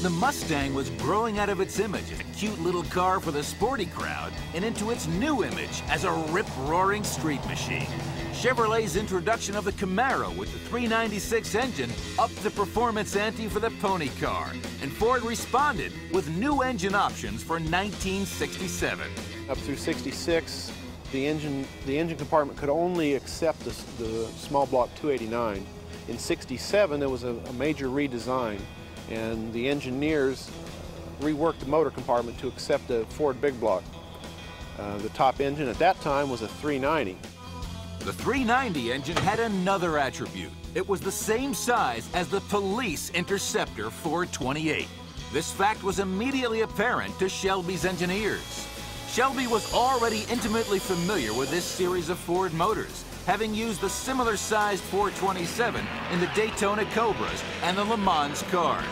The Mustang was growing out of its image as a cute little car for the sporty crowd and into its new image as a rip-roaring street machine. Chevrolet's introduction of the Camaro with the 396 engine upped the performance ante for the pony car, and Ford responded with new engine options for 1967. Up through 66, the engine compartment could only accept the small block 289. In 67, there was a major redesign, and the engineers reworked the motor compartment to accept the Ford big block. The top engine at that time was a 390. The 390 engine had another attribute. It was the same size as the police Interceptor 428. This fact was immediately apparent to Shelby's engineers. Shelby was already intimately familiar with this series of Ford motors, having used the similar-sized 427 in the Daytona Cobras and the Le Mans cars.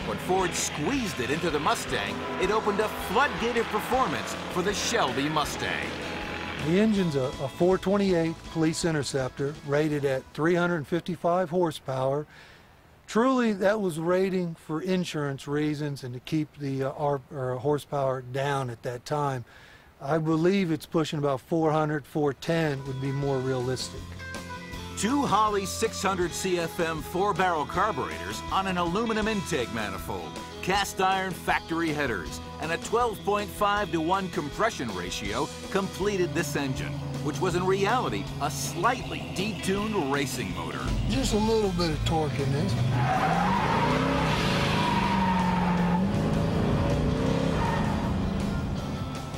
When Ford squeezed it into the Mustang, it opened a floodgate of performance for the Shelby Mustang. The engine's a 428 Police Interceptor rated at 355 horsepower. Truly, that was rating for insurance reasons and to keep the horsepower down at that time. I believe it's pushing about 400, 410 would be more realistic. Two Holley 600 CFM 4-barrel carburetors on an aluminum intake manifold, cast iron factory headers, and a 12.5-to-1 compression ratio completed this engine, which was in reality a slightly detuned racing motor. Just a little bit of torque in this.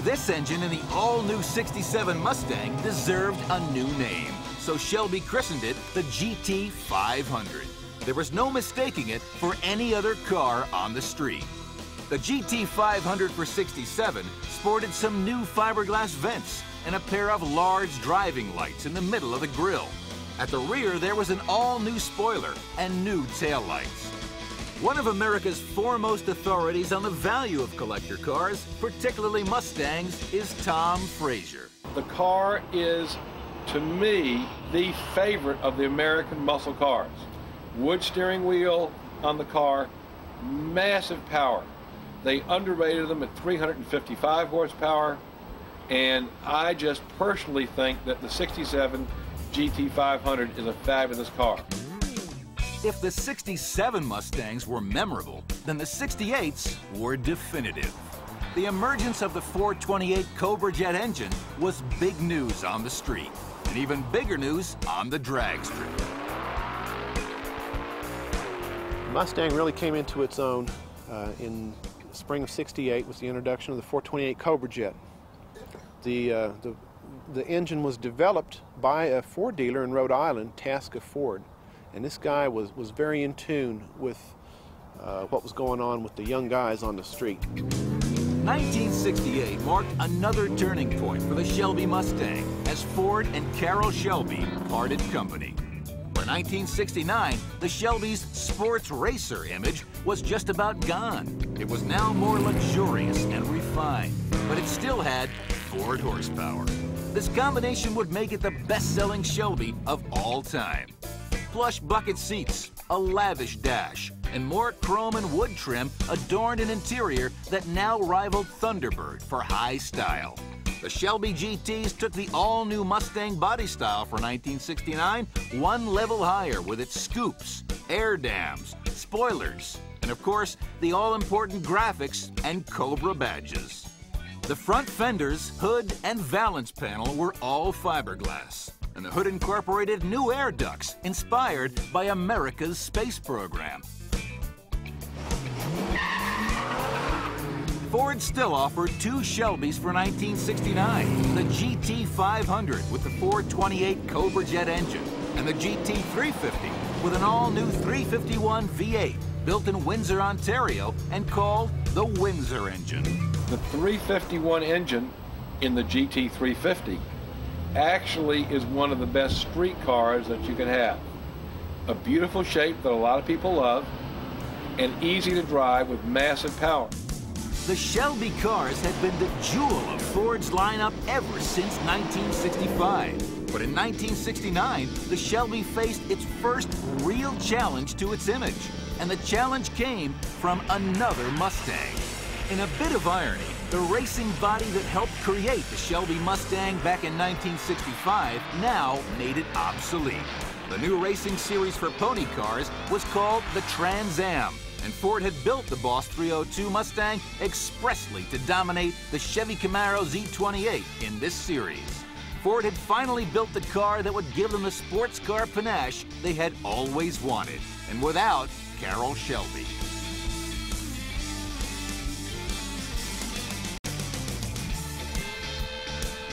This engine in the all-new 67 Mustang deserved a new name, so Shelby christened it the GT500. There was no mistaking it for any other car on the street. The GT500 for 67 sported some new fiberglass vents and a pair of large driving lights in the middle of the grille. At the rear, there was an all-new spoiler and new taillights. One of America's foremost authorities on the value of collector cars, particularly Mustangs, is Tom Frazier. The car is, to me, the favorite of the American muscle cars. Wood steering wheel on the car, massive power. They underrated them at 355 horsepower, and I just personally think that the 67 GT500 is a fabulous car. If the 67 Mustangs were memorable, then the 68s were definitive. The emergence of the 428 Cobra Jet engine was big news on the street, and even bigger news on the drag strip. Mustang really came into its own in the spring of '68 with the introduction of the 428 Cobra Jet. The engine was developed by a Ford dealer in Rhode Island, Tasker Ford, and this guy was very in tune with what was going on with the young guys on the street. 1968 marked another turning point for the Shelby Mustang as Ford and Carroll Shelby parted company. For 1969, the Shelby's sports racer image was just about gone. It was now more luxurious and refined, but it still had Ford horsepower. This combination would make it the best-selling Shelby of all time. Plush bucket seats, a lavish dash, and more chrome and wood trim adorned an interior that now rivaled Thunderbird for high style. The Shelby GTs took the all-new Mustang body style for 1969 one level higher with its scoops, air dams, spoilers, and of course, the all-important graphics and Cobra badges. The front fenders, hood, and valance panel were all fiberglass, and the hood incorporated new air ducts inspired by America's space program. Ford still offered two Shelbys for 1969, the GT500 with the 428 Cobra Jet engine, and the GT350 with an all-new 351 V8 built in Windsor, Ontario, and called the Windsor engine. The 351 engine in the GT350 actually is one of the best street cars that you can have. A beautiful shape that a lot of people love, and easy to drive with massive power. The Shelby cars had been the jewel of Ford's lineup ever since 1965. But in 1969, the Shelby faced its first real challenge to its image and the challenge came from another Mustang. In a bit of irony, the racing body that helped create the Shelby Mustang back in 1965 now made it obsolete. The new racing series for pony cars was called the Trans Am, and Ford had built the Boss 302 Mustang expressly to dominate the Chevy Camaro Z28 in this series. Ford had finally built the car that would give them the sports car panache they had always wanted, and without Carroll Shelby.